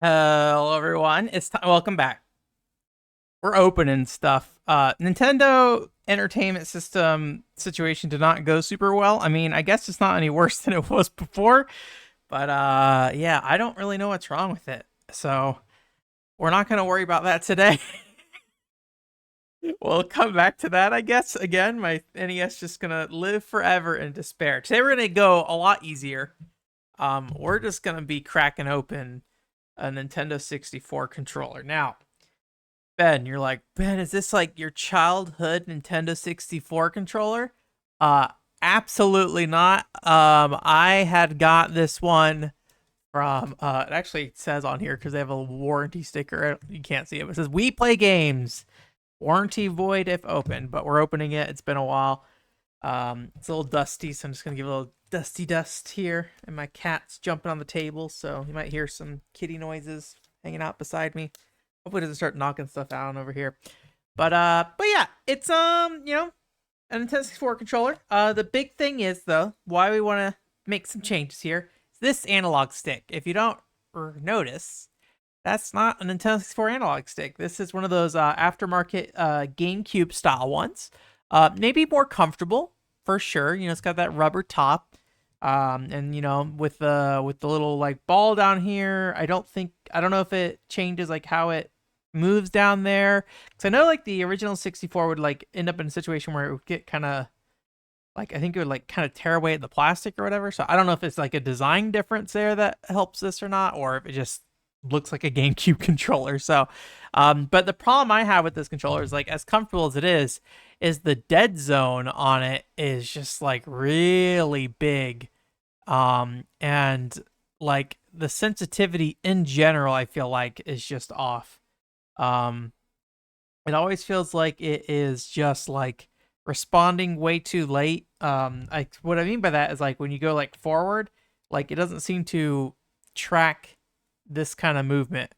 Hello, everyone. It's time. Welcome back. We're opening stuff. Nintendo Entertainment System situation did not go super well. I mean, I guess it's not any worse than it was before, but yeah, I don't really know what's wrong with it. So we're not gonna worry about that today. We'll come back to that, I guess. Again, my NES just gonna live forever in despair. Today we're gonna go a lot easier. We're just gonna be cracking open a Nintendo 64 controller now. Ben, you're like, Ben, is this like your childhood Nintendo 64 controller? Uh, Absolutely not. I had got this one from, it actually says on here because they have a warranty sticker. You can't see it, but it says, "We play games. Warranty void if open," but we're opening it. It's been a while. It's a little dusty, so I'm just going to give a little dusty dust here. And my cat's jumping on the table, so you might hear some kitty noises hanging out beside me. Hopefully it doesn't start knocking stuff down over here. But yeah, it's a Nintendo 64 controller. The big thing is though, why we want to make some changes here. This analog stick. If you don't notice, that's not a Nintendo 64 analog stick. This is one of those aftermarket GameCube style ones. Maybe more comfortable for sure. You know, it's got that rubber top. And you know, with the little like ball down here, I don't know if it changes like how it moves down there. Because I know like the original 64 would like end up in a situation where it would get kind of like, I think it would like kind of tear away at the plastic or whatever. So I don't know if it's like a design difference there that helps this or not, or if it just looks like a GameCube controller. So, but the problem I have with this controller is like, as comfortable as it is the dead zone on it is just like really big. And like the sensitivity in general, I feel like is just off. Um, it always feels like it is just like responding way too late. I what I mean by that is like when you go like forward, like it doesn't seem to track this kind of movement.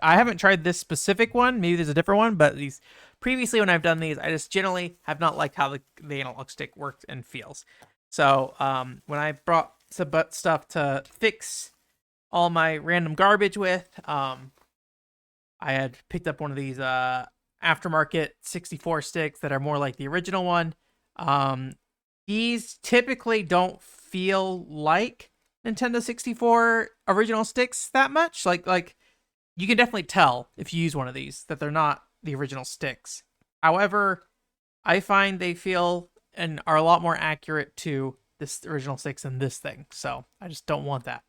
I haven't tried this specific one. Maybe there's a different one, but these previously when I've done these, I just generally have not liked how the analog stick works and feels. So when I brought some stuff to fix all my random garbage with, I had picked up one of these aftermarket 64 sticks that are more like the original one. Um, these typically don't feel like Nintendo 64 original sticks that much. Like you can definitely tell if you use one of these that they're not the original sticks. However, I find they feel and are a lot more accurate to this original sticks than this thing. So I just don't want that.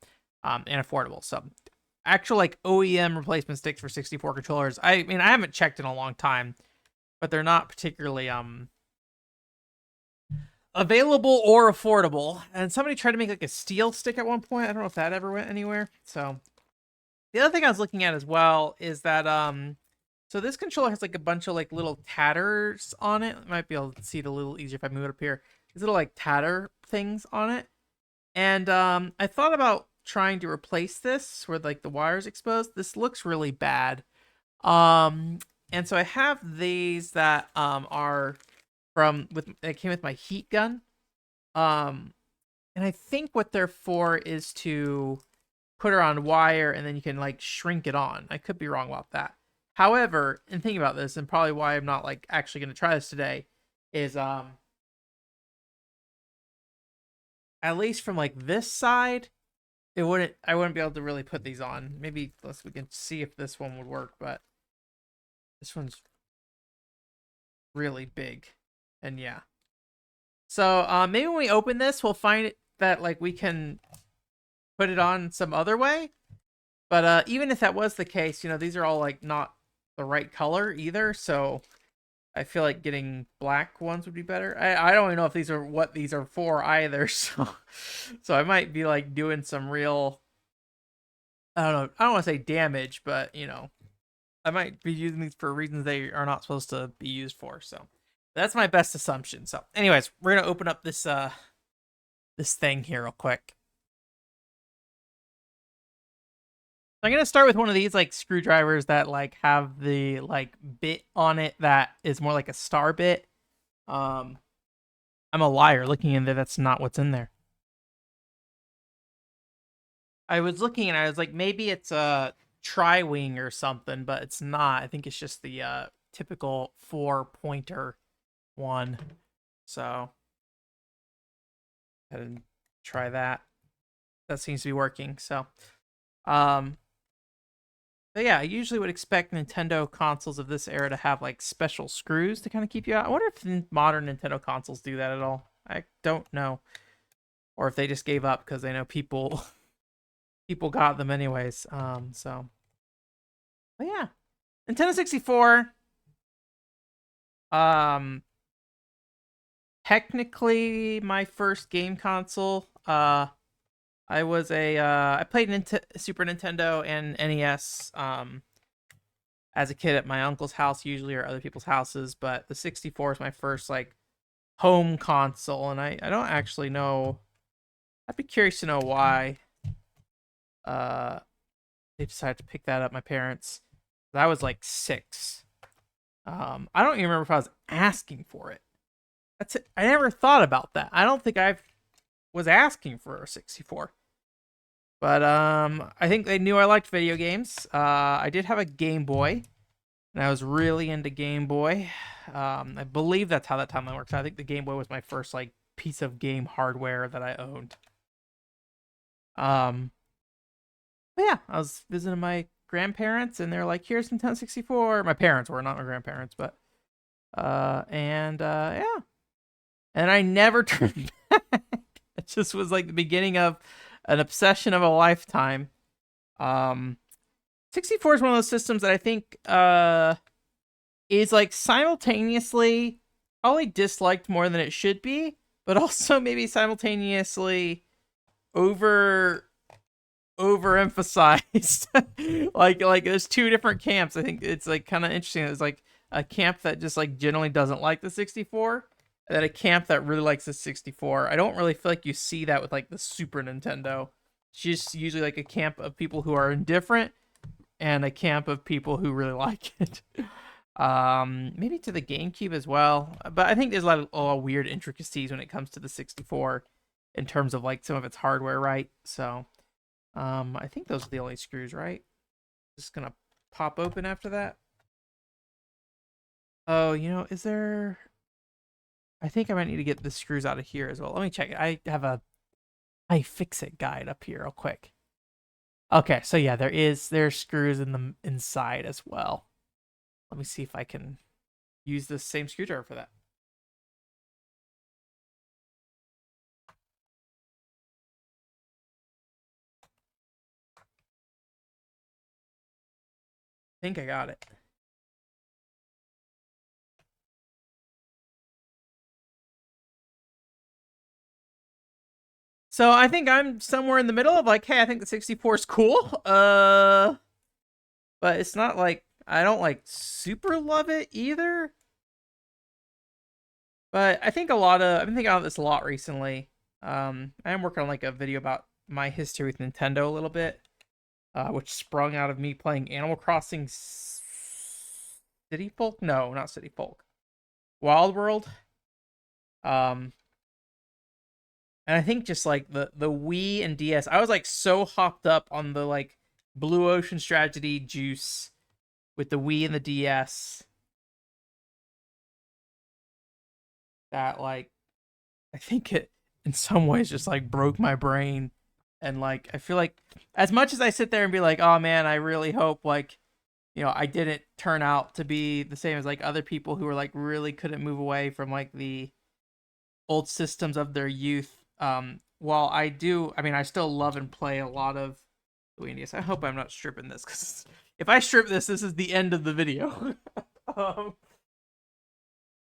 And affordable. So actual like OEM replacement sticks for 64 controllers. I mean, I haven't checked in a long time, but they're not particularly available or affordable. And somebody tried to make like a steel stick at one point. I don't know if that ever went anywhere. So the other thing I was looking at as well is that so this controller has like a bunch of like little tatters on it. I might be able to see it a little easier if I move it up here. These little like tatter things on it. And I thought about trying to replace this where like the wires exposed. This looks really bad. Um and so I have these that are from with it came with my heat gun. Um and I think what they're for is to put her on wire and then you can like shrink it on. I could be wrong about that. However, in thinking about this, and probably why I'm not like actually gonna try this today, is at least from like this side, I wouldn't be able to really put these on. Maybe we can see if this one would work, but this one's really big. And yeah. So maybe when we open this, we'll find that like we can put it on some other way. But even if that was the case, you know, these are all like not the right color either, so I feel like getting black ones would be better. I don't even know if these are what these are for either, so I might be like doing some real, I don't know, I don't want to say damage, but you know, I might be using these for reasons they are not supposed to be used for. So that's my best assumption. So, anyways, we're gonna open up this thing here real quick. I'm gonna start with one of these like screwdrivers that like have the like bit on it that is more like a star bit. Um, I'm a liar looking in there. That's not what's in there. I was looking and I was like, maybe it's Tri-Wing or something, but it's not. I think it's just the typical 4-pointer one. So and try that. That seems to be working. So, but yeah, I usually would expect Nintendo consoles of this era to have like special screws to kind of keep you out. I wonder if modern Nintendo consoles do that at all. I don't know, or if they just gave up because they know people got them anyways. So, but yeah, Nintendo 64. Technically my first game console. I was I played Super Nintendo and NES as a kid at my uncle's house usually, or other people's houses, but the 64 is my first like home console, and I don't actually know. I'd be curious to know why they decided to pick that up, my parents. I was like 6. I don't even remember if I was asking for it. That's it. I never thought about that. I don't think I was asking for a 64. But I think they knew I liked video games. I did have a Game Boy, and I was really into Game Boy. I believe that's how that timeline works. I think the Game Boy was my first like piece of game hardware that I owned. But yeah, I was visiting my grandparents, and they're like, "Here's Nintendo 64." My parents were, not my grandparents, but yeah, and I never turned back. It just was like the beginning of an obsession of a lifetime. 64 is one of those systems that I think is like simultaneously probably disliked more than it should be, but also maybe simultaneously overemphasized. like there's two different camps. I think it's like kind of interesting. There's like a camp that just like generally doesn't like the 64, and then a camp that really likes the 64. I don't really feel like you see that with like the Super Nintendo. It's just usually like a camp of people who are indifferent and a camp of people who really like it. Maybe to the GameCube as well, but I think there's a lot of weird intricacies when it comes to the 64 in terms of like some of its hardware, right? So I think those are the only screws, right? Just gonna pop open after that. Oh, is there... I think I might need to get the screws out of here as well. Let me check it. I have a iFixit guide up here real quick. Okay, so yeah, there's screws in the inside as well. Let me see if I can use the same screwdriver for that. I think I got it. So I think I'm somewhere in the middle of like, hey, I think the 64 is cool. But it's not like I don't like super love it either. But I think I've been thinking about this a lot recently. I am working on like a video about my history with Nintendo a little bit, which sprung out of me playing Animal Crossing City Folk. No, not City Folk. Wild World. And I think just like the Wii and DS, I was like so hopped up on the like Blue Ocean strategy juice with the Wii and the DS that like I think it in some ways just like broke my brain. And like I feel like as much as I sit there and be like, oh man, I really hope like I didn't turn out to be the same as like other people who were like really couldn't move away from like the old systems of their youth. While I still love and play a lot of Luigi's. I hope I'm not stripping this, because if I strip this is the end of the video. um,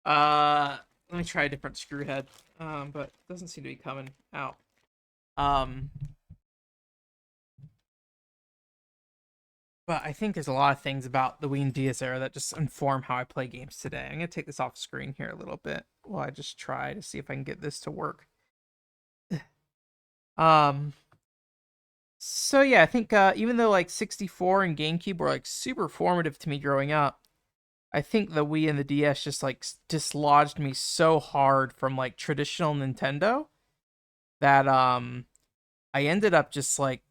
Let me try a different screw head. But it doesn't seem to be coming out. But I think there's a lot of things about the Wii and DS era that just inform how I play games today. I'm gonna take this off screen here a little bit while I just try to see if I can get this to work. So yeah, I think even though like 64 and GameCube were like super formative to me growing up, I think the Wii and the DS just like dislodged me so hard from like traditional Nintendo that I ended up just like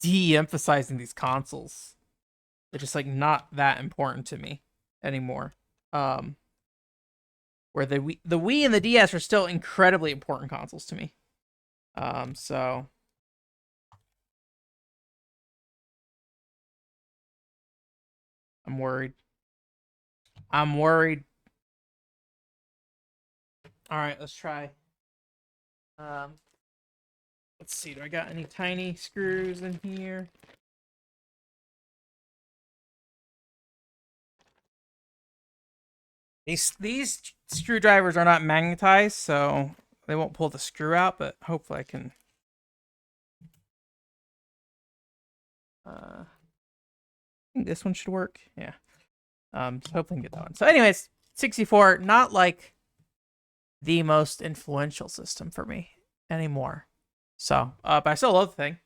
de-emphasizing these consoles. They're just like not that important to me anymore. Where the Wii and the DS are still incredibly important consoles to me. So I'm worried. I'm worried. All right, let's try. Let's see. Do I got any tiny screws in here? These screwdrivers are not magnetized, so they won't pull the screw out, but hopefully I can. I think this one should work. Yeah. So hopefully I can get that one. So anyways, 64, not like the most influential system for me anymore. So, but I still love the thing.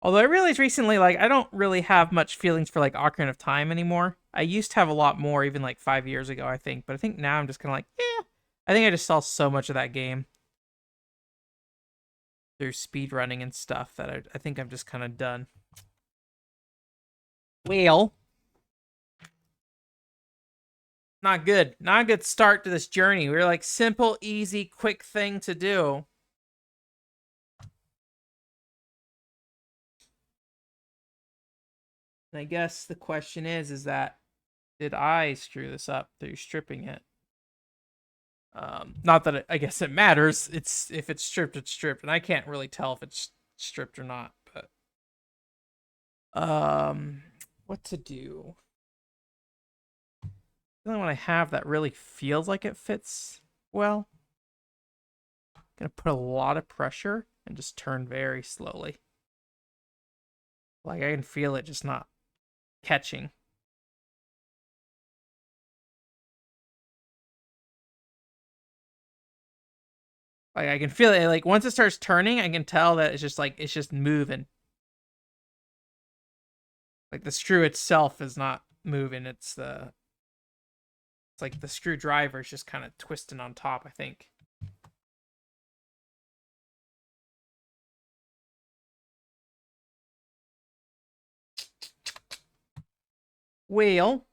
Although I realized recently, like, I don't really have much feelings for, like, Ocarina of Time anymore. I used to have a lot more, even, like, 5 years ago, I think. But I think now I'm just kind of like, yeah. I think I just saw so much of that game through speedrunning and stuff that I think I'm just kind of done. Well, not good. Not a good start to this journey. We were like, simple, easy, quick thing to do. And I guess the question is that did I screw this up through stripping it? Not that I guess it matters. It's if it's stripped, it's stripped, and I can't really tell if it's stripped or not. But what to do? The only one I have that really feels like it fits well. I'm gonna put a lot of pressure and just turn very slowly. Like I can feel it just not catching. Like I can feel it. Like once it starts turning, I can tell that it's just moving. Like the screw itself is not moving. It's like the screwdriver is just kind of twisting on top, I think. Well,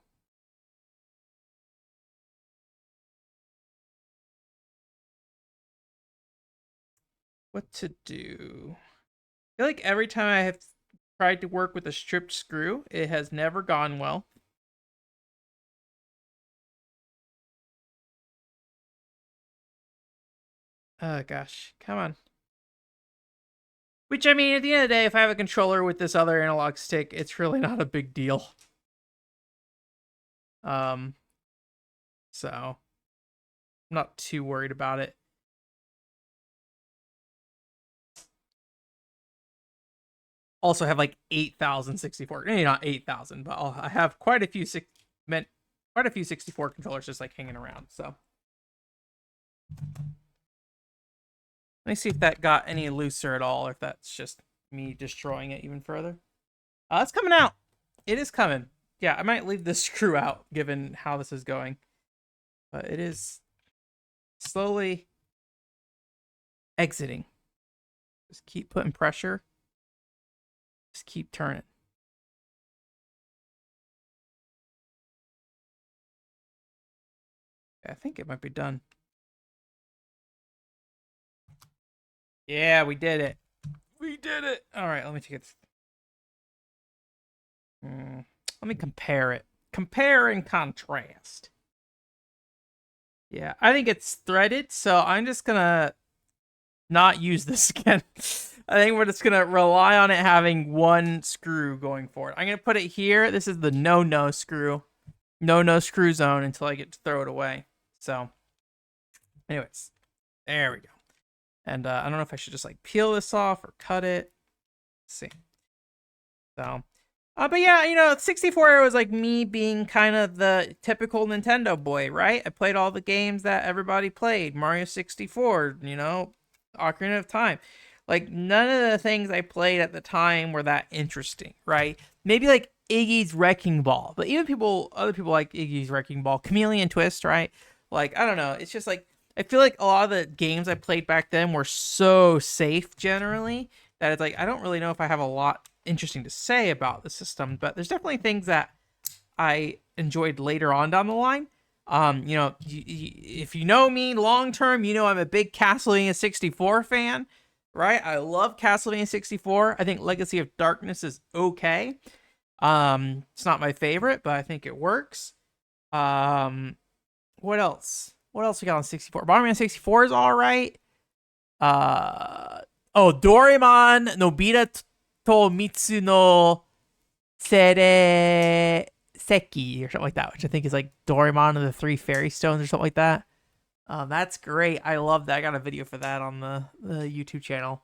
what to do? I feel like every time I have tried to work with a stripped screw, it has never gone well. Oh gosh, come on. Which I mean, at the end of the day, if I have a controller with this other analog stick, it's really not a big deal. So I'm not too worried about it. Also have like 8,064. Maybe not 8,000, but I have quite a few 64 controllers just like hanging around. So let me see if that got any looser at all, or if that's just me destroying it even further. It's coming out. It is coming. Yeah, I might leave this screw out given how this is going. But it is slowly exiting. Just keep putting pressure. Just keep turning. I think it might be done. Yeah, we did it. We did it. All right, let me take it. Let me compare it. Compare and contrast. Yeah, I think it's threaded, so I'm just gonna not use this again. I think we're just gonna rely on it having one screw going forward. I'm gonna put it here. This is the no screw. No screw zone until I get to throw it away. So, anyways, there we go. And I don't know if I should just like peel this off or cut it. Let's see. So, but yeah, you know, 64 was like me being kind of the typical Nintendo boy, right? I played all the games that everybody played. Mario 64, you know, Ocarina of Time. Like, none of the things I played at the time were that interesting, right? Maybe like Iggy's Wrecking Ball. But even other people like Iggy's Wrecking Ball. Chameleon Twist, right? Like, I don't know. It's just like, I feel like a lot of the games I played back then were so safe generally that it's like I don't really know if I have a lot interesting to say about the system, but there's definitely things that I enjoyed later on down the line. You know, if you know me long term, you know I'm a big Castlevania 64 fan, right? I love Castlevania 64. I think Legacy of Darkness is okay. It's not my favorite, but I think it works. Um, what else? What else we got on 64? Bomberman 64 is all right. Uh, Doraemon Nobita to Mitsu no Sere Seki or something like that, which I think is like Doraemon and the Three Fairy Stones or something like that. That's great. I love that. I got a video for that on the YouTube channel.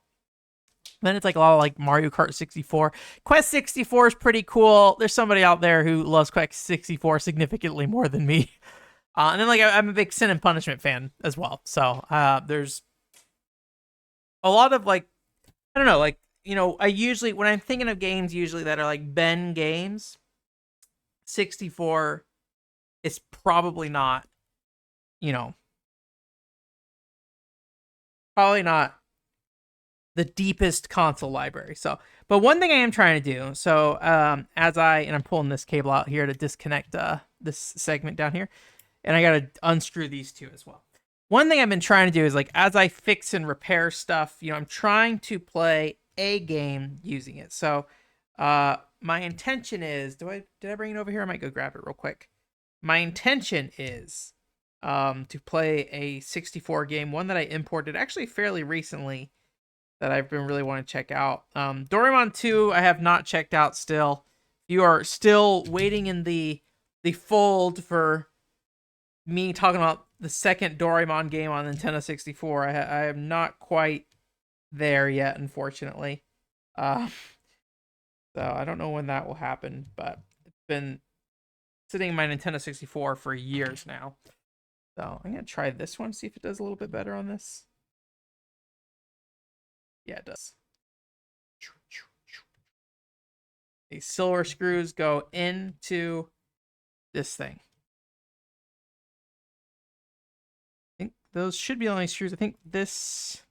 Then it's like a lot of like Mario Kart 64. Quest 64 is pretty cool. There's somebody out there who loves Quest 64 significantly more than me. And then like I'm a big Sin and Punishment fan as well. So there's a lot of like I don't know, like you know, I usually when I'm thinking of games usually that are like Ben games, 64 is probably not, you know, probably not the deepest console library. So, but one thing I am trying to do, so and I'm pulling this cable out here to disconnect this segment down here, and I gotta unscrew these two as well. One thing I've been trying to do is like as I fix and repair stuff, you know, I'm trying to play a game using it. So, my intention is, did I bring it over here? I might go grab it real quick. My intention is to play a 64 game, one that I imported actually fairly recently that I've been really wanting to check out. Doraemon 2 I have not checked out still. You are still waiting in the fold for me talking about the second Doraemon game on Nintendo 64. I am not quite there yet, unfortunately. So I don't know when that will happen, but it's been sitting in my Nintendo 64 for years now. So I'm gonna try this one, see if it does a little bit better on this. Yeah, it does. These silver screws go into this thing. I think those should be the only screws. I think this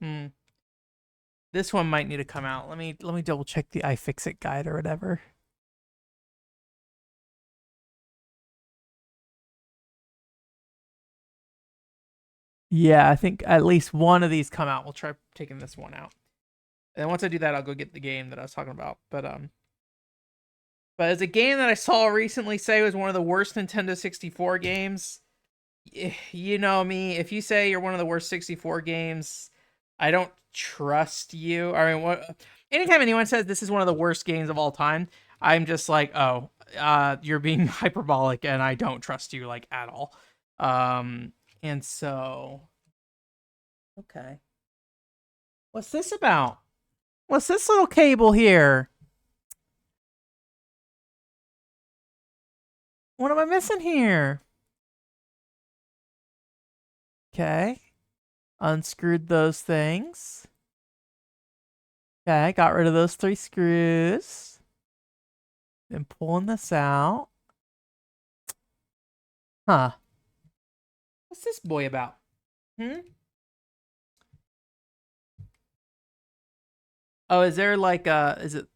this one might need to come out. Let me double check the iFixit guide or whatever. Yeah, I think at least one of these come out. We'll try taking this one out. And once I do that, I'll go get the game that I was talking about. But as a game that I saw recently say was one of the worst Nintendo 64 games, you know me. If you say you're one of the worst 64 games, I don't trust you. I mean, anytime anyone says this is one of the worst games of all time, I'm just like, oh, you're being hyperbolic, and I don't trust you like at all. And so, okay, what's this about? What's this little cable here? What am I missing here? Okay. Unscrewed those things. Okay, got rid of those 3 screws. Then pulling this out. Huh. What's this boy about? Oh, is there like is it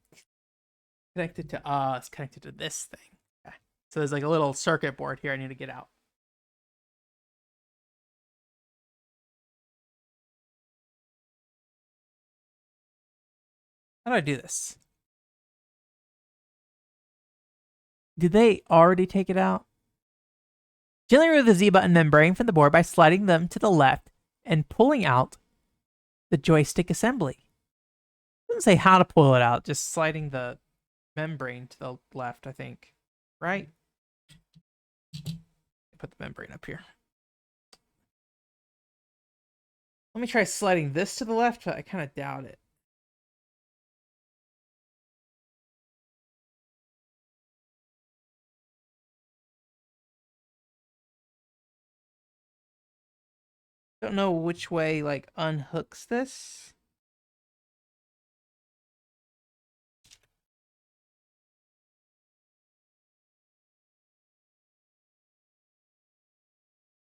connected to it's connected to this thing. Okay. So there's like a little circuit board here I need to get out. How do I do this? Did they already take it out? Gently remove the Z button membrane from the board by sliding them to the left and pulling out the joystick assembly. It doesn't say how to pull it out, just sliding the membrane to the left, I think. Right? Put the membrane up here. Let me try sliding this to the left, but I kind of doubt it. Don't know which way like unhooks this.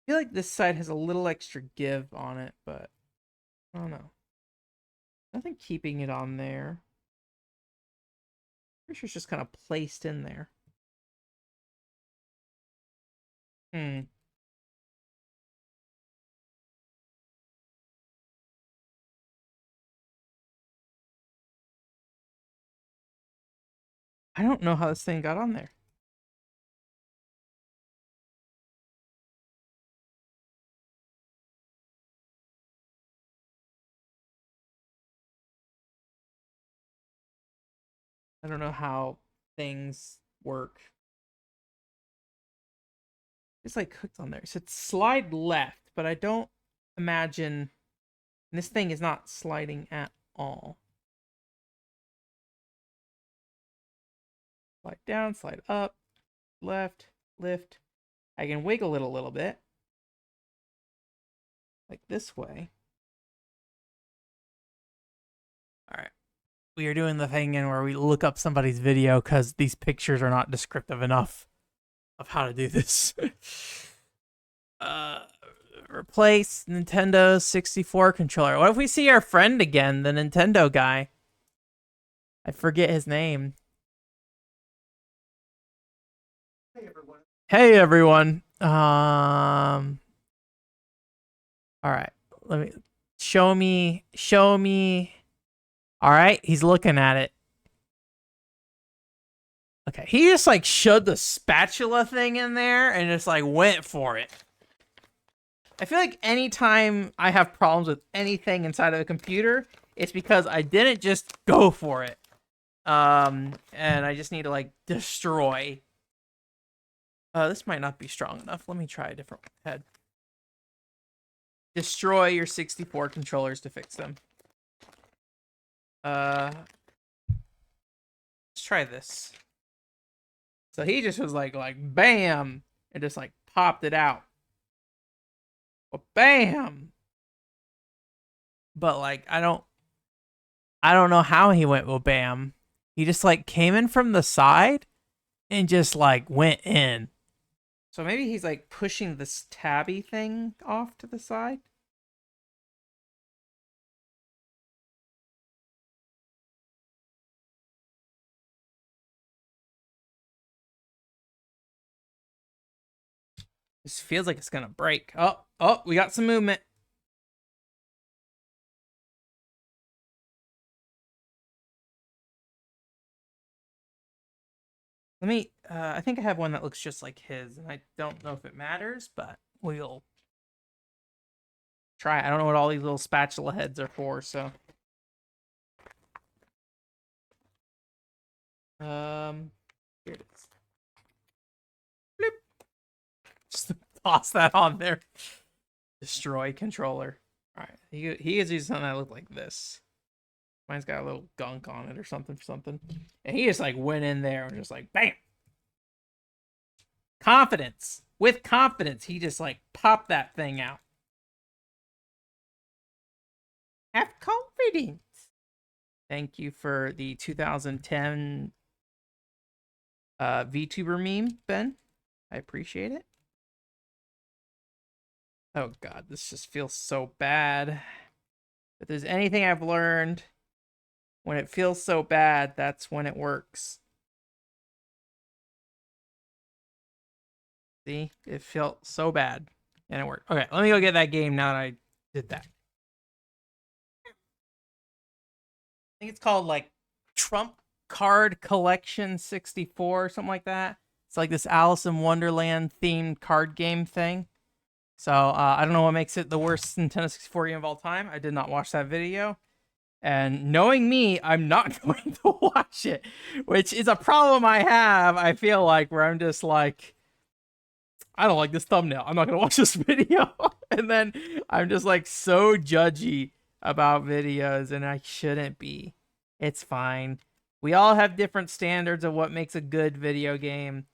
feel like this side has a little extra give on it, but I don't know. Nothing keeping it on there. Pretty sure it's just kind of placed in there. I don't know how this thing got on there. I don't know how things work. It's like hooked on there. So it's slide left, but I don't imagine this thing is not sliding at all. Slide down, slide up, left, lift. I can wiggle it a little bit. Like this way. Alright. We are doing the thing in where we look up somebody's video because these pictures are not descriptive enough of how to do this. Replace Nintendo 64 controller. What if we see our friend again, the Nintendo guy? I forget his name. Hey everyone. All right. Let me show me. All right, he's looking at it. Okay, he just like shoved the spatula thing in there and just like went for it. I feel like anytime I have problems with anything inside of a computer, it's because I didn't just go for it. And I just need to like destroy. This might not be strong enough. Let me try a different head. Destroy your 64 controllers to fix them. Let's try this. So he just was like bam, and just like popped it out. Well, bam. But like I don't know how he went well bam. He just like came in from the side and just like went in. So maybe he's like pushing this tabby thing off to the side. This feels like it's gonna break. Oh, we got some movement. Let me, I think I have one that looks just like his, and I don't know if it matters, but we'll try. I don't know what all these little spatula heads are for, so. Here it is. Bloop. Just toss that on there. Destroy controller. All right, he is using something that looked like this. Mine's got a little gunk on it or something. And he just like went in there and just like bam. Confidence. With confidence, he just like popped that thing out. Have confidence. Thank you for the 2010 VTuber meme, Ben. I appreciate it. Oh god, this just feels so bad. If there's anything I've learned, when it feels so bad, that's when it works. See? It felt so bad. And it worked. Okay, let me go get that game now that I did that. I think it's called like Trump Card Collection 64 or something like that. It's like this Alice in Wonderland themed card game thing. So I don't know what makes it the worst Nintendo 64 game of all time. I did not watch that video. And knowing me, I'm not going to watch it, which is a problem I have, I feel like, where I'm just like, I don't like this thumbnail. I'm not going to watch this video. And then I'm just like so judgy about videos, and I shouldn't be. It's fine. We all have different standards of what makes a good video game.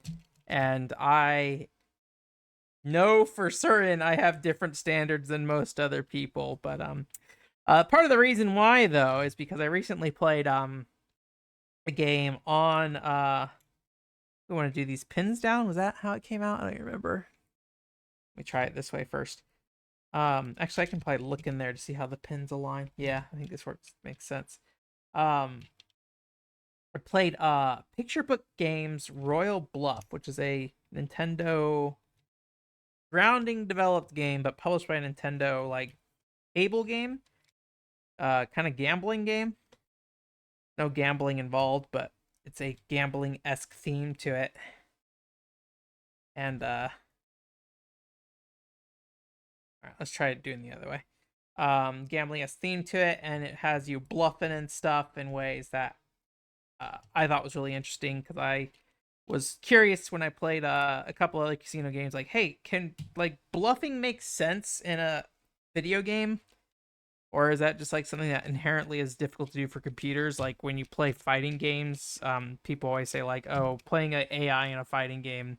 And I know for certain I have different standards than most other people. But part of the reason why, though, is because I recently played a game on we want to do these pins down. Was that how it came out? I don't remember. Let me try it this way first. Actually, I can probably look in there to see how the pins align. Yeah, I think this works. Makes sense. I played Picture Book Games Royal Bluff, which is a Nintendo grounding developed game, but published by Nintendo, like table game, kind of gambling game. No gambling involved, but it's a gambling-esque theme to it. And all right, let's try it doing the other way. Gambling has theme to it, and it has you bluffing and stuff in ways that I thought was really interesting because I was curious when I played a couple other casino games. Like, hey, can like bluffing make sense in a video game, or is that just like something that inherently is difficult to do for computers? Like when you play fighting games, people always say like, oh, playing an AI in a fighting game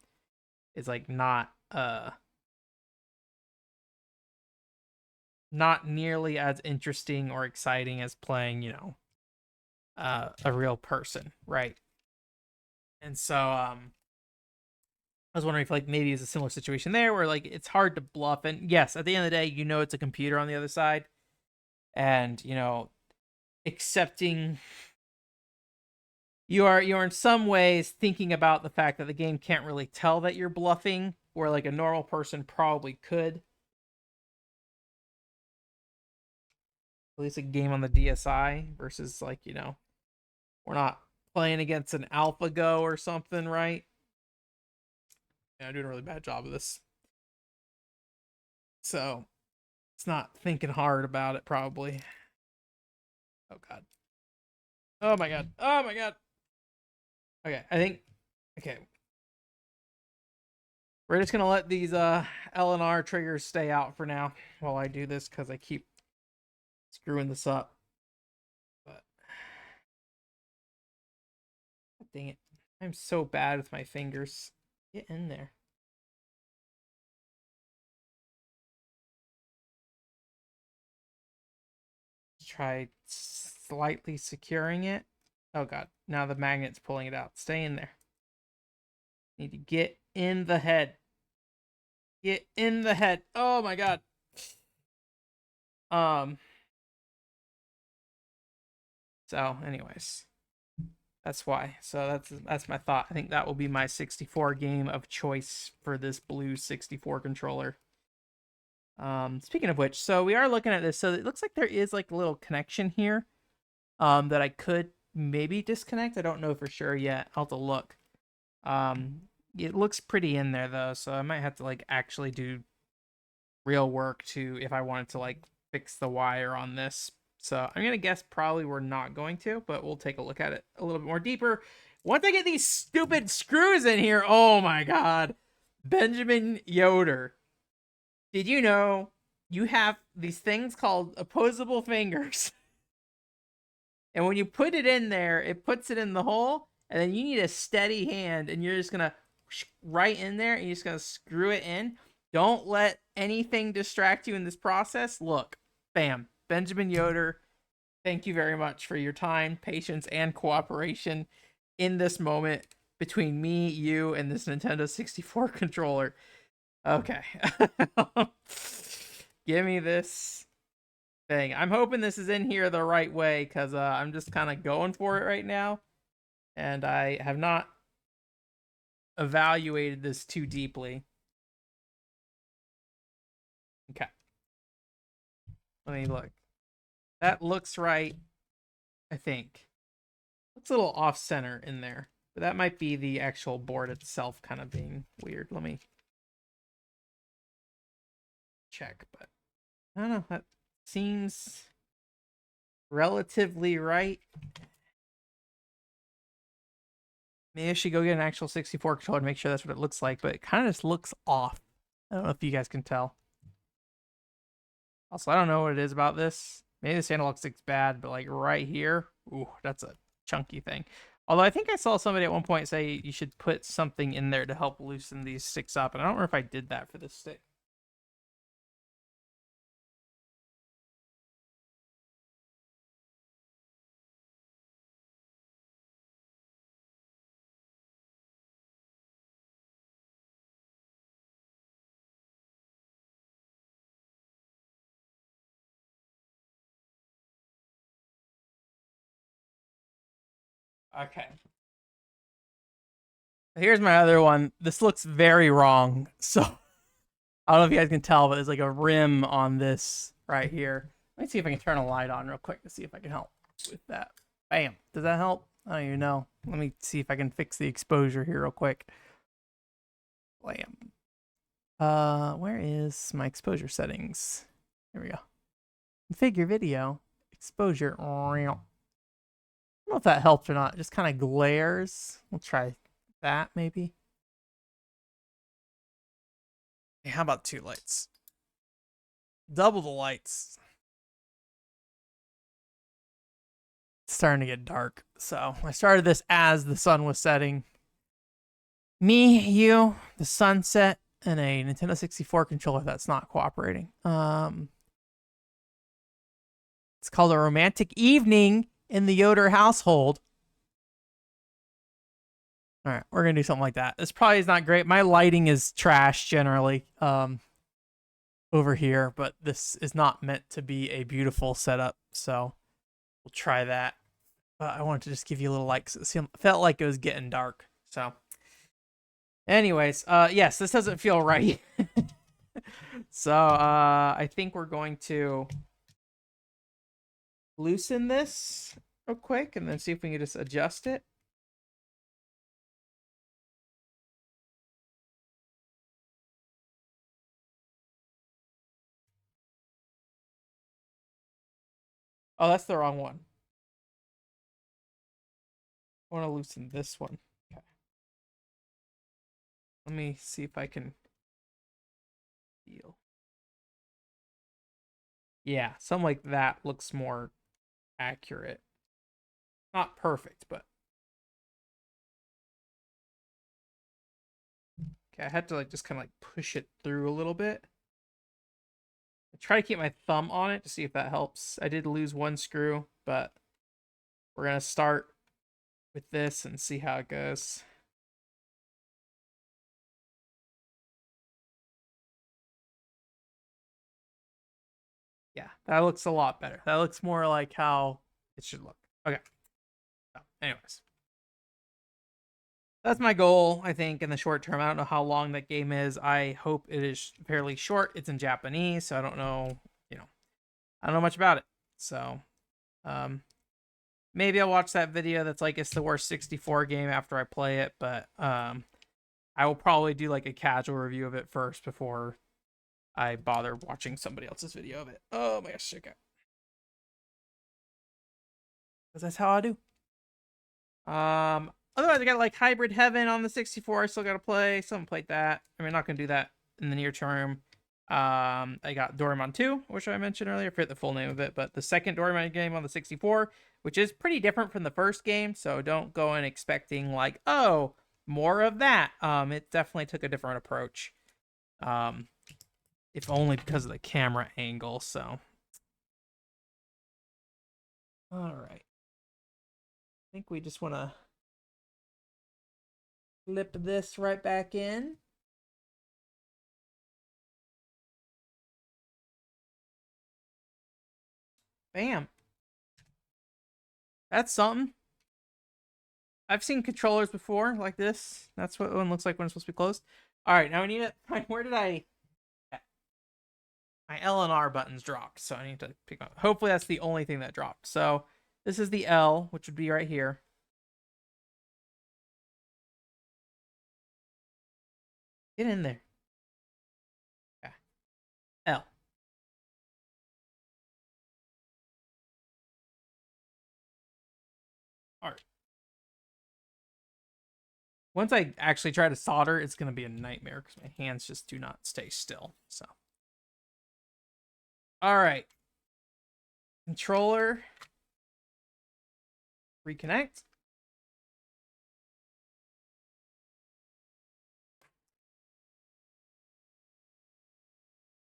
is like not nearly as interesting or exciting as playing, a real person, right? And so I was wondering if like maybe it's a similar situation there where like it's hard to bluff, and yes, at the end of the day, it's a computer on the other side, and accepting you're in some ways thinking about the fact that the game can't really tell that you're bluffing, where like a normal person probably could. At least a game on the DSi versus like, we're not playing against an AlphaGo or something, right? Yeah, I'm doing a really bad job of this. So it's not thinking hard about it, probably. Oh god. Oh my god. Oh my god. Okay, I think. Okay, we're just gonna let these LNR triggers stay out for now while I do this because I keep screwing this up. But dang it, I'm so bad with my fingers. Get in there. Try slightly securing it. Oh god, now the magnet's pulling it out. Stay in there. Need to get in the head. Get in the head. Oh my god. Um. So, anyways, that's why. So that's my thought. I think that will be my 64 game of choice for this blue 64 controller. Speaking of which, so we are looking at this. So it looks like there is like a little connection here. That I could maybe disconnect. I don't know for sure yet. I'll have to look. Um, it looks pretty in there though, so I might have to like actually do real work to if I wanted to like fix the wire on this. So I'm gonna guess probably we're not going to, but we'll take a look at it a little bit more deeper. Once I get these stupid screws in here, oh my god. Benjamin Yoder. Did you know you have these things called opposable fingers? And when you put it in there, it puts it in the hole, and then you need a steady hand, and you're just gonna right in there, and you're just gonna screw it in. Don't let anything distract you in this process. Look, bam, Benjamin Yoder. Thank you very much for your time, patience, and cooperation in this moment between me, you, and this Nintendo 64 controller. Okay. Give me this thing. I'm hoping this is in here the right way because I'm just kind of going for it right now. And I have not evaluated this too deeply. Okay. Let me look. That looks right, I think. Looks a little off center in there. But that might be the actual board itself kind of being weird. Let me check, but I don't know. That seems relatively right. Maybe I should go get an actual 64 controller to make sure that's what it looks like, but it kind of just looks off. I don't know if you guys can tell. Also, I don't know what it is about this. Maybe this analog stick's bad, but like right here, ooh, that's a chunky thing. Although I think I saw somebody at one point say you should put something in there to help loosen these sticks up, and I don't remember if I did that for this stick. Okay. Here's my other one. This looks very wrong. So I don't know if you guys can tell, but there's like a rim on this right here. Let me see if I can turn a light on real quick to see if I can help with that. Bam. Does that help? I don't even know. Let me see if I can fix the exposure here real quick. Bam. Where is my exposure settings? There we go. Configure video. Exposure. I don't know if that helps or not. It just kind of glares. We'll try that maybe. Hey, how about 2 lights? Double the lights. It's starting to get dark. So I started this as the sun was setting. Me, you, the sunset, and a Nintendo 64 controller that's not cooperating. It's called A Romantic Evening in the Yoder household. All right, we're gonna do something like that. This probably is not great. My lighting is trash generally over here, but this is not meant to be a beautiful setup, so we'll try that. I wanted to just give you a little light because it felt like it was getting dark. So, anyways, yes, this doesn't feel right. So I think we're going to loosen this real quick and then see if we can just adjust it. Oh, that's the wrong one. I want to loosen this one. Okay. Let me see if I can feel. Yeah, something like that looks more accurate. Not perfect, but okay, I had to like just kind of like push it through a little bit. I try to keep my thumb on it to see if that helps. I did lose 1 screw, but we're gonna start with this and see how it goes. Yeah, that looks a lot better. That looks more like how it should look. Okay. So, anyways. That's my goal, I think, in the short term. I don't know how long that game is. I hope it is fairly short. It's in Japanese, so I don't know, I don't know much about it. So, maybe I'll watch that video that's like it's the worst 64 game after I play it, but I will probably do like a casual review of it first before I bother watching somebody else's video of it. Oh my gosh, okay. Because that's how I do. Otherwise, I got like Hybrid Heaven on the 64. I still got to play. Someone played that. I mean, not gonna do that in the near term. I got Doraemon 2, which I mentioned earlier. I forget the full name of it, but the second Doraemon game on the 64, which is pretty different from the first game. So don't go in expecting like, oh, more of that. It definitely took a different approach. If only because of the camera angle. So, all right. I think we just want to flip this right back in. Bam. That's something. I've seen controllers before like this. That's what one looks like when it's supposed to be closed. All right, now we need to find where did my L and R buttons dropped, so I need to pick up. Hopefully that's the only thing that dropped. So this is the L, which would be right here. Get in there. Okay. L. All right. Once I actually try to solder, it's going to be a nightmare because my hands just do not stay still. So, all right. Controller. Reconnect.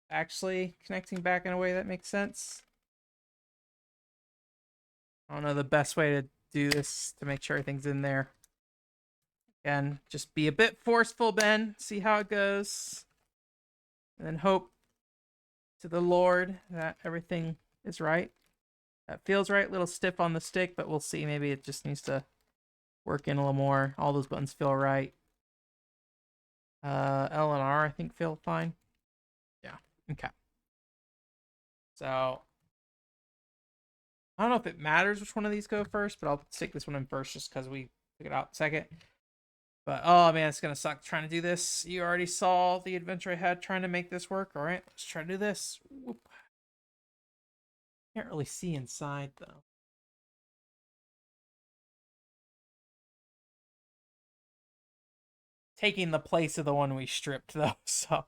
Actually connecting back in a way that makes sense. I don't know the best way to do this to make sure everything's in there. Again, just be a bit forceful, Ben. See how it goes. And then hope to the Lord that everything is right. That feels right. A little stiff on the stick, but we'll see. Maybe it just needs to working a little more. All those buttons feel right. L and R, I think, feel fine. Yeah. Okay. So I don't know if it matters which one of these go first, but I'll stick this one in first just because we took it out second. But oh man, it's gonna suck trying to do this. You already saw the adventure I had trying to make this work. All right, let's try to do this. Whoop. Can't really see inside though. Taking the place of the one we stripped though, so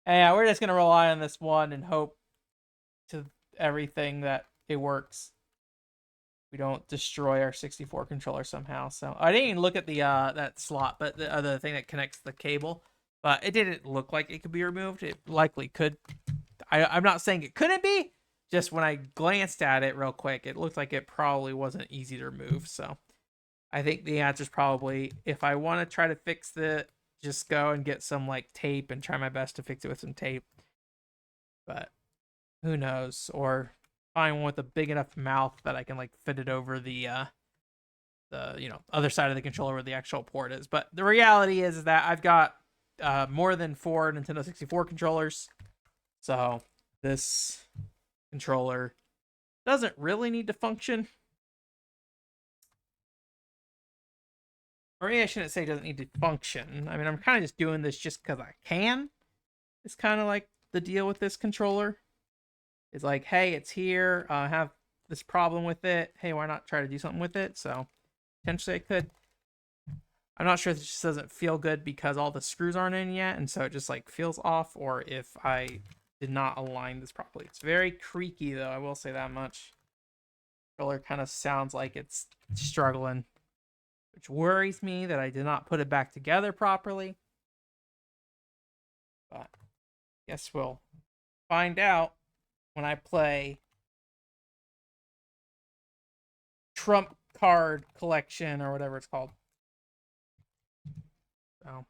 yeah, we're just gonna rely on this one and hope to everything that it works. We don't destroy our 64 controller somehow. So I didn't even look at the that slot, but the other thing that connects the cable, but it didn't look like it could be removed. It likely could. I'm not saying it couldn't be. Just when I glanced at it real quick, it looked like it probably wasn't easy to remove. So I think the answer is probably, if I want to try to fix the, just go and get some like tape and try my best to fix it with some tape. But who knows? Or find one with a big enough mouth that I can like fit it over the other side of the controller where the actual port is. But the reality is that I've got more than 4 Nintendo 64 controllers, so this controller doesn't really need to function. Or maybe I shouldn't say it doesn't need to function. I mean, I'm kind of just doing this just because I can. It's kind of like the deal with this controller. It's like, hey, it's here. I have this problem with it. Hey, why not try to do something with it? So potentially I could. I'm not sure if it just doesn't feel good because all the screws aren't in yet, and so it just like feels off, or if I did not align this properly. It's very creaky though, I will say that much. The controller kind of sounds like it's struggling, which worries me that I did not put it back together properly. But I guess we'll find out when I play Trump Card Collection or whatever it's called. So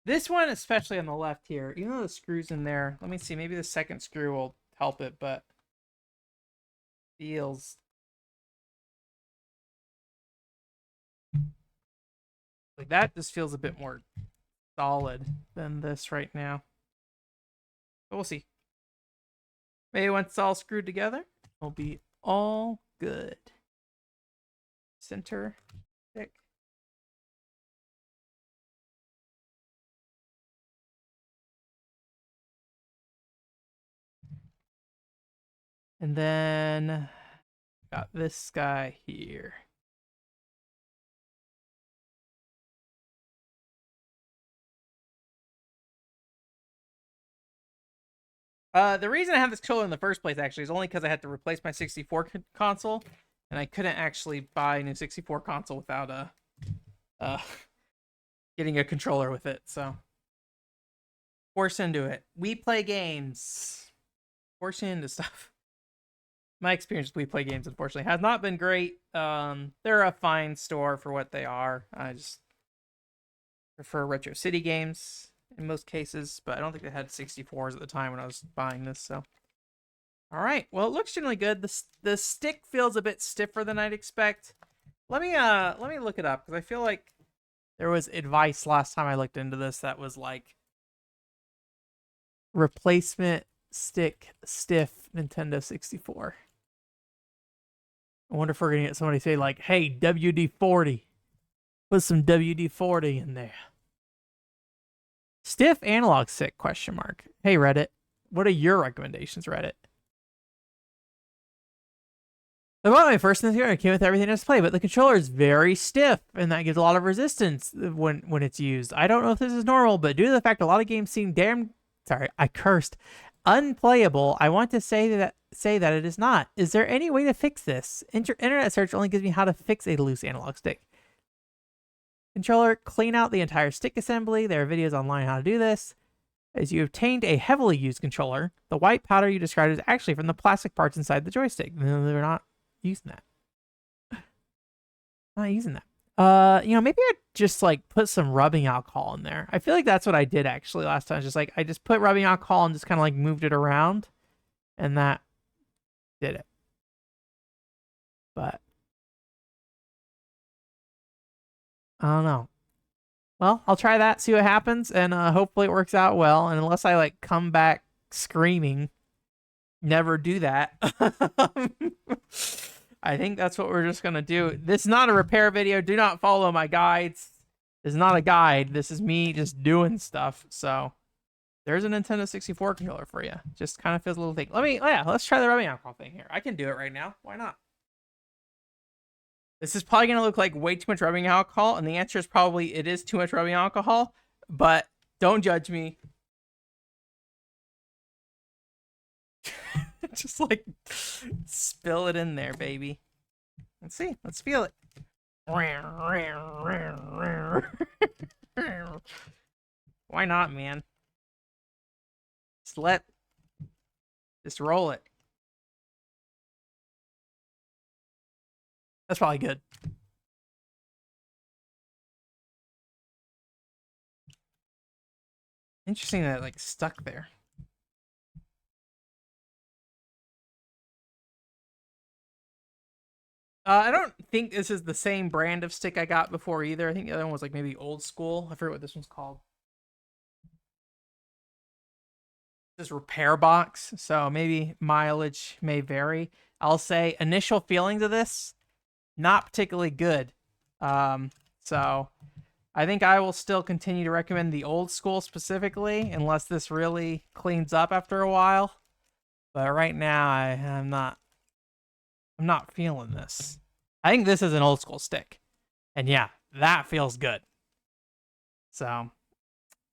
this one, especially on the left here, even though the screw's in there, let me see, maybe the second screw will help it, but feels like that just feels a bit more solid than this right now. But we'll see. Maybe once it's all screwed together, it'll be all good. Center stick. And then got this guy here. The reason I have this controller in the first place actually is only because I had to replace my 64 console, and I couldn't actually buy a new 64 console without getting a controller with it. So force into it. We play games. Force into stuff. My experience with We Play Games, unfortunately, has not been great. They're a fine store for what they are. I just prefer Retro City Games in most cases, but I don't think they had 64s at the time when I was buying this. So, all right. Well, it looks generally good. The stick feels a bit stiffer than I'd expect. Let me look it up because I feel like there was advice last time I looked into this that was like replacement stick stiff Nintendo 64. I wonder if we're gonna get somebody say like, "Hey, WD-40, put some WD-40 in there." Stiff analog stick ? Hey Reddit, what are your recommendations, Reddit? I bought my first this year and it came with everything to play, but the controller is very stiff, and that gives a lot of resistance when it's used. I don't know if this is normal, but due to the fact a lot of games seem unplayable, I want to say that it is not. Is there any way to fix this? Internet search only gives me how to fix a loose analog stick. Controller, clean out the entire stick assembly. There are videos online how to do this. As you obtained a heavily used controller, the white powder you described is actually from the plastic parts inside the joystick. No, they're not using that. Not using that. Maybe I'd just like put some rubbing alcohol in there. I feel like that's what I did actually last time. Just like I just put rubbing alcohol and just kind of like moved it around, and that did it. But I don't know. Well, I'll try that, see what happens, and hopefully it works out well. And unless I like come back screaming, never do that. I think that's what we're just gonna do. This is not a repair video. Do not follow my guides. This is not a guide. This is me just doing stuff. So there's a Nintendo 64 controller for you. Just kind of feels a little thing. Let's try the rubbing alcohol thing here. I can do it right now. Why not? This is probably gonna look like way too much rubbing alcohol, and the answer is probably it is too much rubbing alcohol. But don't judge me. Just like spill it in there, baby. Let's see. Let's feel it. Why not, man? Just roll it. That's probably good. Interesting that it like stuck there. I don't think this is the same brand of stick I got before either. I think the other one was like maybe old school. I forget what this one's called. This repair box, so maybe mileage may vary. I'll say initial feelings of this, not particularly good. So I think I will still continue to recommend the old school specifically, unless this really cleans up after a while. But right now, I'm not feeling this. I think this is an old school stick. And yeah, that feels good. So,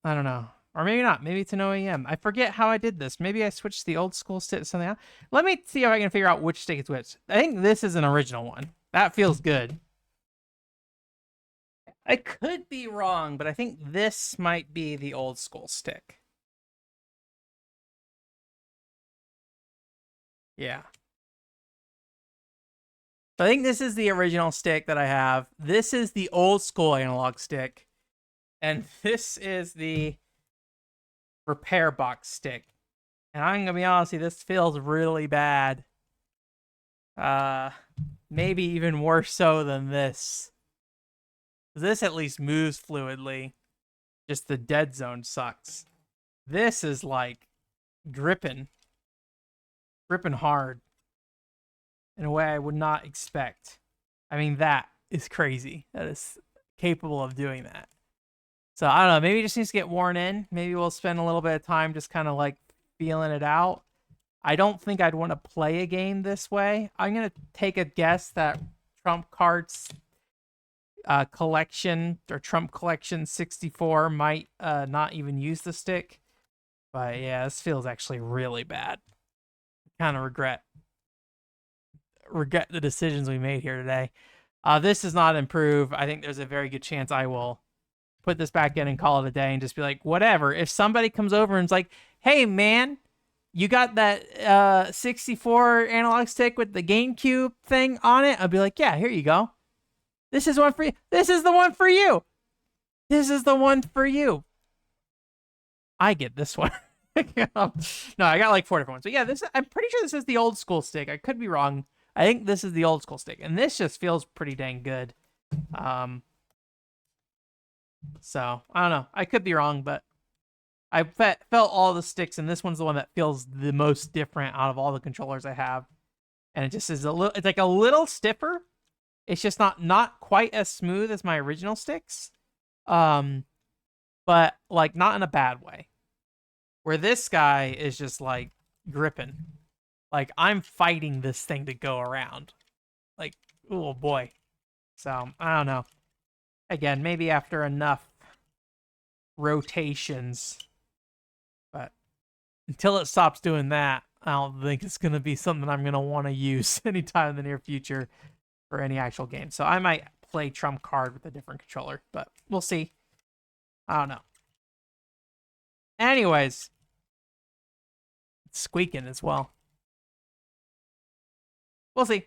I don't know. Or maybe not. Maybe it's an OEM. I forget how I did this. Maybe I switched the old school stick to something else. Let me see if I can figure out which stick is which. I think this is an original one. That feels good. I could be wrong, but I think this might be the old school stick. Yeah. So I think this is the original stick that I have. This is the old school analog stick. And this is the repair box stick. And I'm going to be honest with you, this feels really bad. Maybe even worse so than this. This at least moves fluidly. Just the dead zone sucks. This is like gripping hard in a way I would not expect. I mean, that is crazy. That is capable of doing that. So I don't know. Maybe it just needs to get worn in. Maybe we'll spend a little bit of time just kind of like feeling it out. I don't think I'd want to play a game this way. I'm going to take a guess that Trump Cards collection or Trump Collection 64 might not even use the stick. But yeah, this feels actually really bad. Kind of regret the decisions we made here today. This does not improve. I think there's a very good chance I will put this back in and call it a day and just be like, whatever. If somebody comes over and is like, hey, man, you got that 64 analog stick with the GameCube thing on it? I'll be like, yeah, here you go. This is one for you. This is the one for you. This is the one for you. I get this one. No, I got like 4 different ones. But yeah, I'm pretty sure this is the old school stick. I could be wrong. I think this is the old school stick. And this just feels pretty dang good. So, I don't know. I could be wrong, but I felt all the sticks, and this one's the one that feels the most different out of all the controllers I have. And it just is it's like a little stiffer. It's just not quite as smooth as my original sticks. But like not in a bad way. Where this guy is just like gripping. Like I'm fighting this thing to go around. Like, oh boy. So, I don't know. Again, maybe after enough rotations. But until it stops doing that, I don't think it's going to be something I'm going to want to use anytime in the near future for any actual game. So I might play Trump Card with a different controller, but we'll see. I don't know. Anyways, it's squeaking as well. We'll see.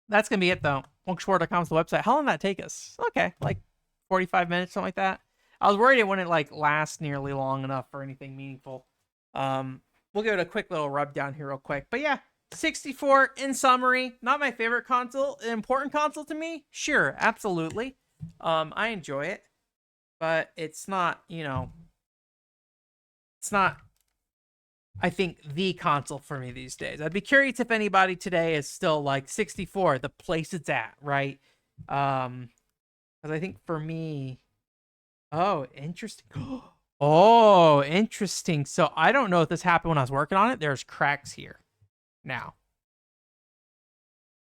That's going to be it, though. Monkshwar.com is the website. How long did that take us? Okay, like 45 minutes, something like that. I was worried it wouldn't like last nearly long enough for anything meaningful. We'll give it a quick little rub down here real quick. But yeah, 64, in summary, not my favorite console. An important console to me? Sure, absolutely. I enjoy it, but it's not, it's not, I think, the console for me these days. I'd be curious if anybody today is still like 64, the place it's at, right? Because I think for me, oh, interesting. Oh, interesting. So I don't know if this happened when I was working on it. There's cracks here now.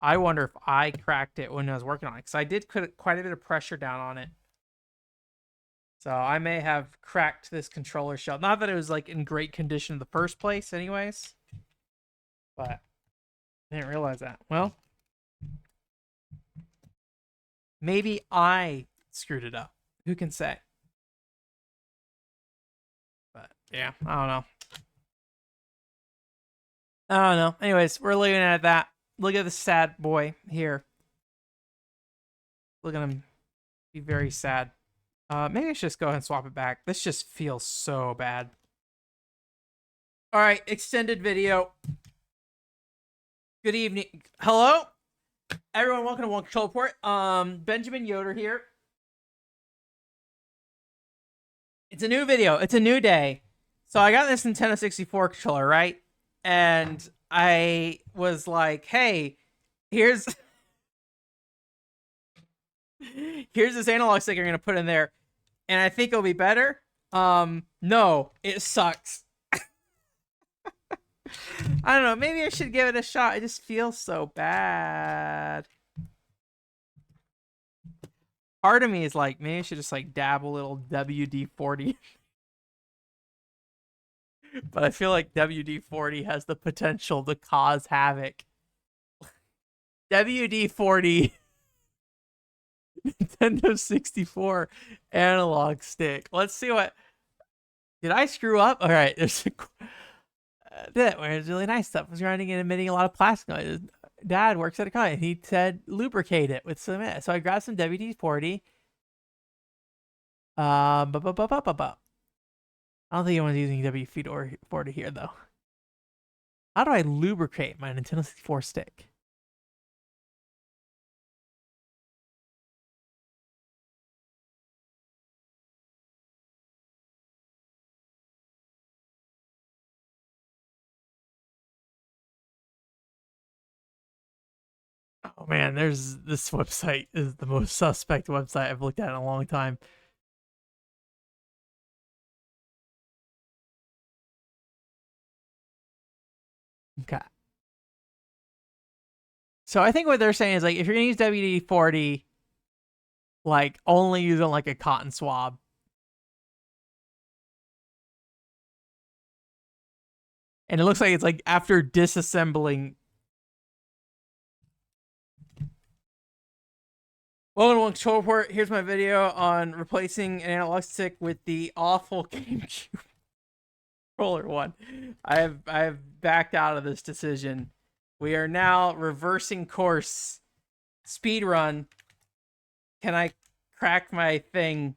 I wonder if I cracked it when I was working on it, because I did put quite a bit of pressure down on it. So I may have cracked this controller shell. Not that it was like in great condition in the first place anyways, but I didn't realize that. Well, maybe I screwed it up. Who can say? But yeah, I don't know. I don't know. Anyways, we're looking at that. Look at the sad boy here. Look at him be very sad. Maybe I should just go ahead and swap it back. This just feels so bad. All right, extended video. Good evening. Hello? Everyone, welcome to One Control Report. Benjamin Yoder here. It's a new video. It's a new day. So I got this Nintendo 64 controller, right? And I was like, hey, here's this analog stick you're going to put in there. And I think it'll be better. No, it sucks. I don't know. Maybe I should give it a shot. It just feels so bad. Part of me is like, maybe I should just like dab a little WD-40. But I feel like WD-40 has the potential to cause havoc. WD-40 Nintendo 64 analog stick. Let's see what... Did I screw up? All right, there's a... that was really nice stuff. It was grinding and emitting a lot of plastic noise. Dad works at a company. He said lubricate it with cement. So I grabbed some WD-40. I don't think anyone's using WD-40 here though. How do I lubricate my Nintendo 64 stick? Oh man, this website is the most suspect website I've looked at in a long time. Okay. So I think what they're saying is like if you're gonna use WD-40, like only use it on like a cotton swab. And it looks like it's like after disassembling. Welcome to One Control Report. Here's my video on replacing an analog stick with the awful GameCube controller one. I have backed out of this decision. We are now reversing course. Speed run. Can I crack my thing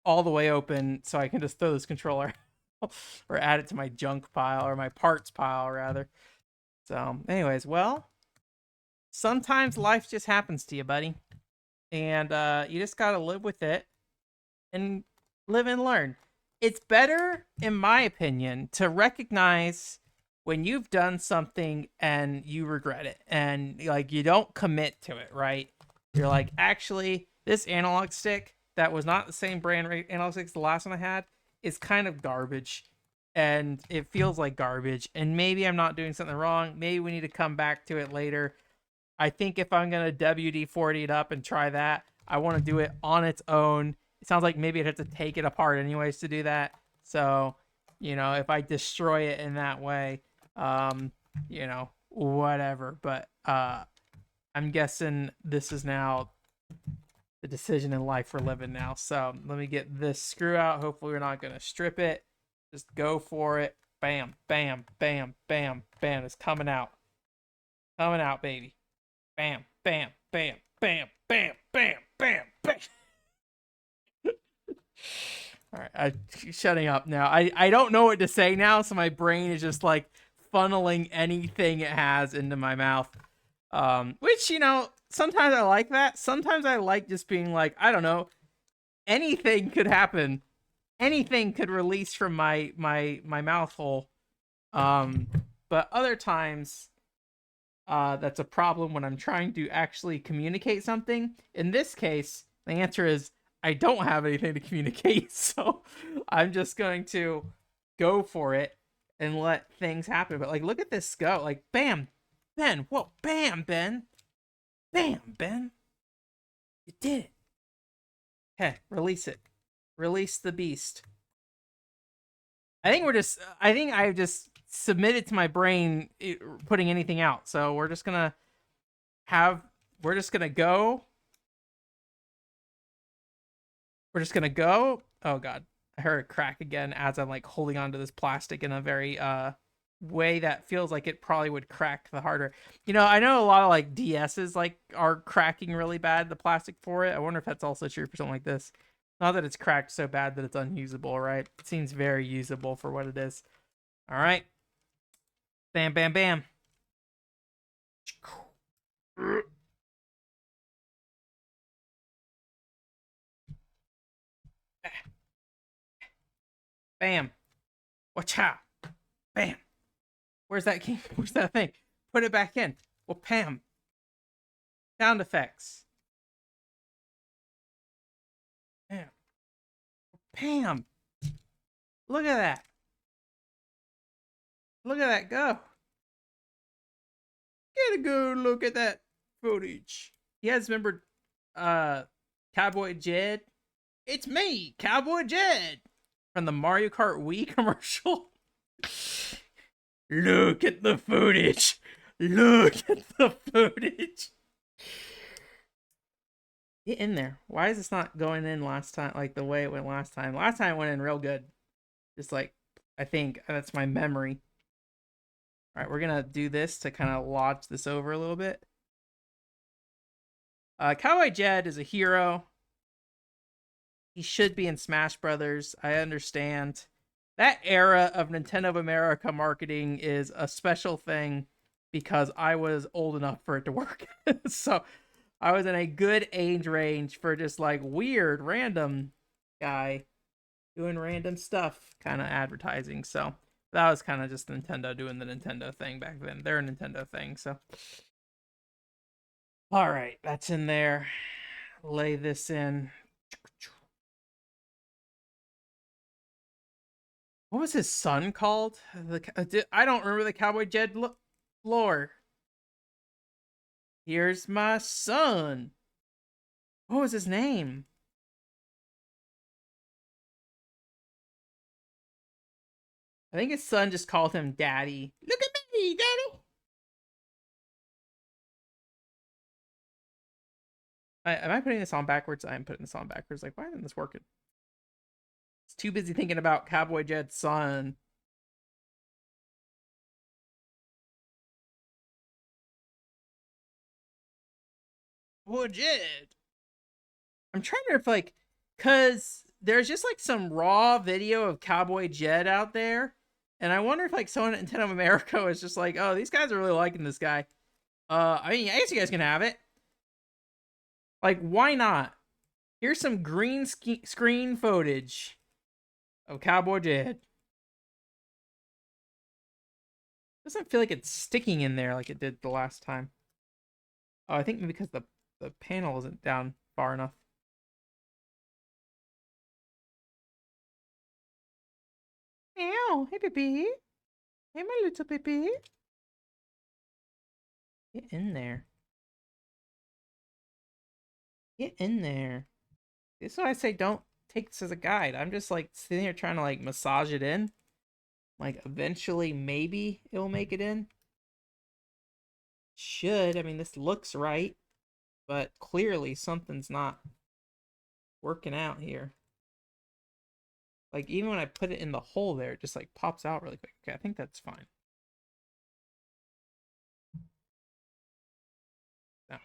all the way open so I can just throw this controller or add it to my junk pile, or my parts pile rather? So anyways, well, sometimes life just happens to you, buddy. And you just gotta live with it and live and learn. It's better, in my opinion, to recognize when you've done something and you regret it and like you don't commit to it, right? You're like, actually, this analog stick that was not the same brand analog stick as the last one I had is kind of garbage. And it feels like garbage. And maybe I'm not doing something wrong. Maybe we need to come back to it later. I think if I'm going to WD-40 it up and try that, I want to do it on its own. It sounds like maybe I'd have to take it apart anyways to do that. So, if I destroy it in that way, whatever. But I'm guessing this is now the decision in life we're living now. So let me get this screw out. Hopefully we're not going to strip it. Just go for it. Bam, bam, bam, bam, bam. It's coming out. Coming out, baby. Bam, bam, bam, bam, bam, bam, bam, bam. All right, I'm shutting up now. I don't know what to say now, so my brain is just like funneling anything it has into my mouth. Which, you know, sometimes I like that. Sometimes I like just being like, I don't know, anything could happen. Anything could release from my mouth hole. But other times, that's a problem when I'm trying to actually communicate something. In this case, the answer is I don't have anything to communicate, so I'm just going to go for it and let things happen. But like, look at this go! Like, bam, Ben. Whoa, bam, Ben. Bam, Ben. You did it. Okay, release it. Release the beast. I think I've just submitted to my brain putting anything out. So we're just gonna go. We're just gonna go. Oh god, I heard a crack again as I'm like holding onto this plastic in a very way that feels like it probably would crack the hardware. You know, I know a lot of like DSs like are cracking really bad, the plastic for it. I wonder if that's also true for something like this. Not that it's cracked so bad that it's unusable, right? It seems very usable for what it is. All right. Bam, bam, bam. Bam. Watch out. Bam. Where's that key? Where's that thing? Put it back in. Well, Pam. Sound effects. Pam. Pam. Look at that. Look at that go. Get a good look at that footage. You guys remember Cowboy Jed? It's me, Cowboy Jed, from the Mario Kart Wii commercial. Look at the footage. Look at the footage. Get in there. Why is this not going in last time like the way it went last time? Last time it went in real good. Just like, I think that's my memory. All right, we're gonna do this to kind of lodge this over a little bit. Cowboy Jed is a hero. He should be in Smash Brothers. I understand. That era of Nintendo of America marketing is a special thing because I was old enough for it to work. So I was in a good age range for just like weird, random guy doing random stuff kind of advertising. So that was kind of just Nintendo doing the Nintendo thing back then. They're a Nintendo thing, so. All right, that's in there. Lay this in. What was his son called? I don't remember the Cowboy Jed lore. Here's my son. What was his name? I think his son just called him Daddy. Look at me, Daddy. Am I putting this on backwards? I'm putting this on backwards. Like, why isn't this working? It's too busy thinking about Cowboy Jed's son. Cowboy Jed. I'm trying to if like, cause there's just like some raw video of Cowboy Jed out there, and I wonder if like someone at Nintendo of America is just like, oh, these guys are really liking this guy. I mean, I guess you guys can have it. Like, why not? Here's some green screen footage of Cowboy Jed. Doesn't feel like it's sticking in there like it did the last time. Oh, I think maybe because the panel isn't down far enough. Meow. Hey, baby. Hey, my little baby. Get in there. Get in there. This is why I say don't take this as a guide. I'm just like sitting here trying to like massage it in. Like eventually maybe it'll make it in. Should. I mean, this looks right. But clearly something's not working out here. Like even when I put it in the hole there, it just like pops out really quick. Okay, I think that's fine. No.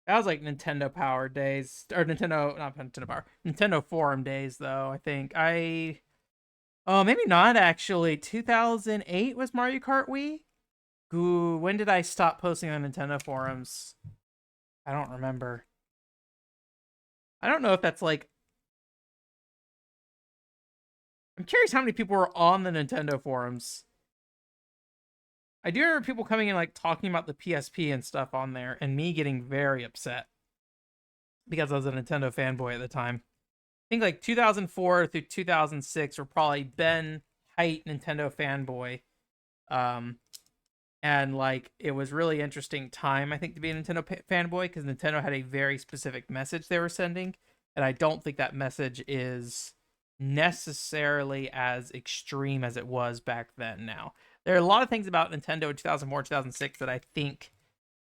That was like Nintendo Power days. Or Nintendo, not Nintendo Power. Nintendo Forum days though, I think. Oh, maybe not actually. 2008 was Mario Kart Wii? Ooh, when did I stop posting on Nintendo forums? I don't remember. I don't know if that's like... I'm curious how many people were on the Nintendo forums. I do remember people coming in, like, talking about the PSP and stuff on there, and me getting very upset. Because I was a Nintendo fanboy at the time. I think, like, 2004 through 2006 were probably Ben height Nintendo fanboy. And, like, it was really interesting time, I think, to be a Nintendo fanboy, because Nintendo had a very specific message they were sending, and I don't think that message is necessarily as extreme as it was back then now. There are a lot of things about Nintendo in 2004, 2006 that I think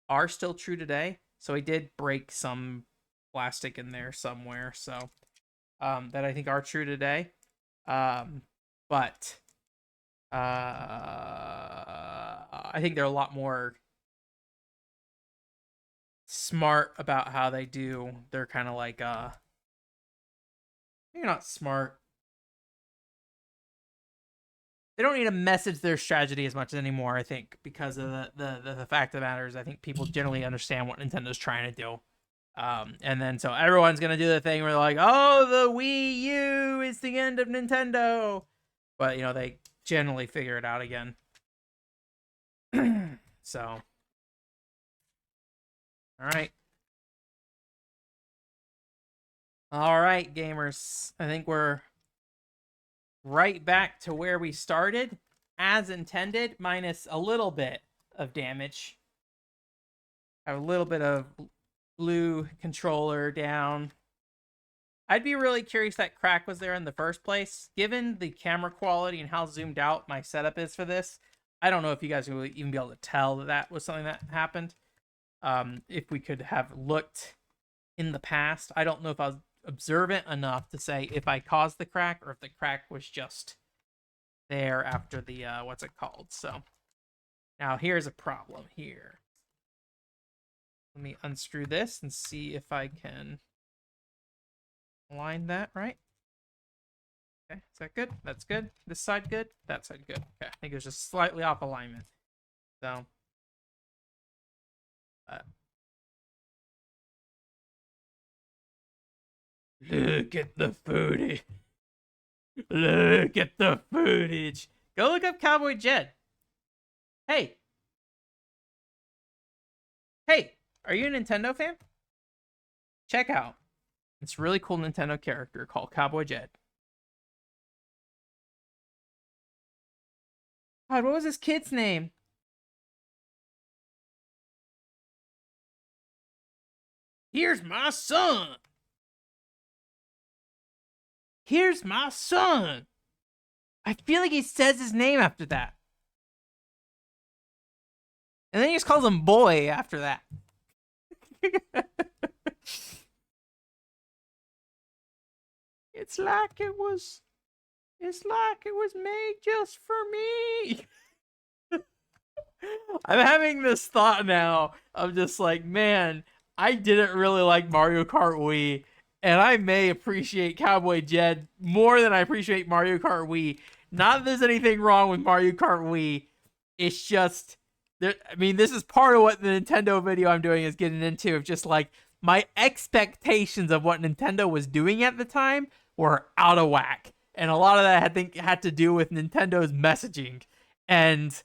are still true today, so I did break some plastic in there somewhere, so that I think are true today. But I think they're a lot more smart about how they do. They're kind of like you're not smart. They don't need to message their strategy as much anymore, I think, because of the fact of the matter is I think people generally understand what Nintendo's trying to do. And then so everyone's gonna do the thing where they're like, oh, the Wii U is the end of Nintendo. But, you know, they generally figure it out again. So. Alright. Alright, gamers. I think we're right back to where we started, as intended, minus a little bit of damage. Have a little bit of blue controller down. I'd be really curious that crack was there in the first place. Given the camera quality and how zoomed out my setup is for this, I don't know if you guys would even be able to tell that that was something that happened. If we could have looked in the past, I don't know if I was observant enough to say if I caused the crack or if the crack was just there after the what's it called. So now here's a problem here. Let me unscrew this and see if I can align that right. Okay, is that good? That's good. This side good? That side good. Okay, I think it was just slightly off alignment. So look at the footage. Look at the footage. Go look up Cowboy Jed. Hey. Hey, are you a Nintendo fan? Check out. It's a really cool Nintendo character called Cowboy Jed. God, what was his kid's name? Here's my son. Here's my son. I feel like he says his name after that. And then he just calls him boy after that. It's like it was made just for me. I'm having this thought now of just like, man, I didn't really like Mario Kart Wii, and I may appreciate Cowboy Jed more than I appreciate Mario Kart Wii. Not that there's anything wrong with Mario Kart Wii. It's just, I mean, this is part of what the Nintendo video I'm doing is getting into, of just like my expectations of what Nintendo was doing at the time were out of whack. And a lot of that I think had to do with Nintendo's messaging. And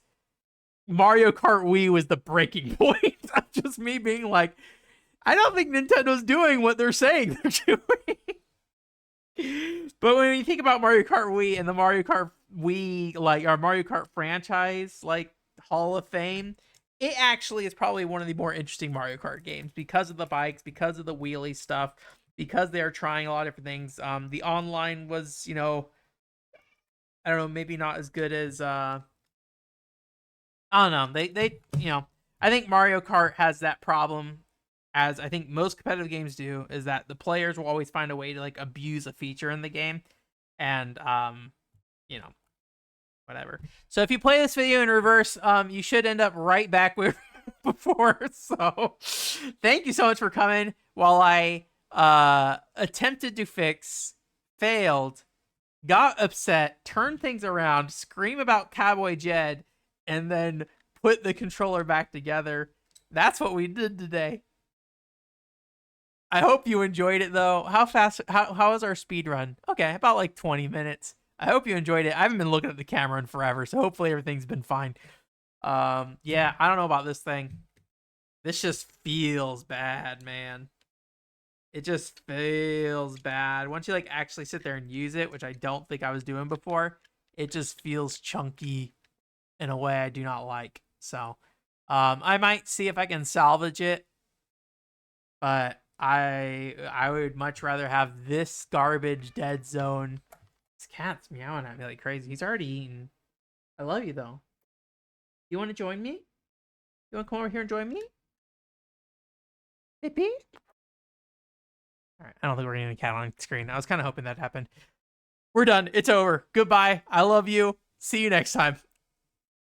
Mario Kart Wii was the breaking point of just me being like, I don't think Nintendo's doing what they're saying they're doing. But when you think about Mario Kart Wii and the Mario Kart Wii, like our Mario Kart franchise, like Hall of Fame, it actually is probably one of the more interesting Mario Kart games because of the bikes, because of the wheelie stuff, because they're trying a lot of different things. The online was, you know, I don't know, maybe not as good as I don't know. They you know, I think Mario Kart has that problem, as I think most competitive games do, is that the players will always find a way to like abuse a feature in the game, and you know, whatever. So if you play this video in reverse, you should end up right back where before. So thank you so much for coming while I attempted to fix, failed, got upset, turned things around, scream about Cowboy Jed, and then put the controller back together. That's what we did today. I hope you enjoyed it though. How fast? How was our speed run? Okay, about like 20 minutes. I hope you enjoyed it. I haven't been looking at the camera in forever, so hopefully everything's been fine. Yeah, I don't know about this thing. This just feels bad, man. It just feels bad. Once you like actually sit there and use it, which I don't think I was doing before, it just feels chunky in a way I do not like. So, I might see if I can salvage it, but I would much rather have this garbage Dead Zone. This cat's meowing at me like crazy. He's already eaten. I love you though. You want to join me? You want to come over here and join me? Pee. All right, I don't think we're getting a cat on screen. I was kind of hoping that happened. We're done. It's over. Goodbye. I love you. See you next time.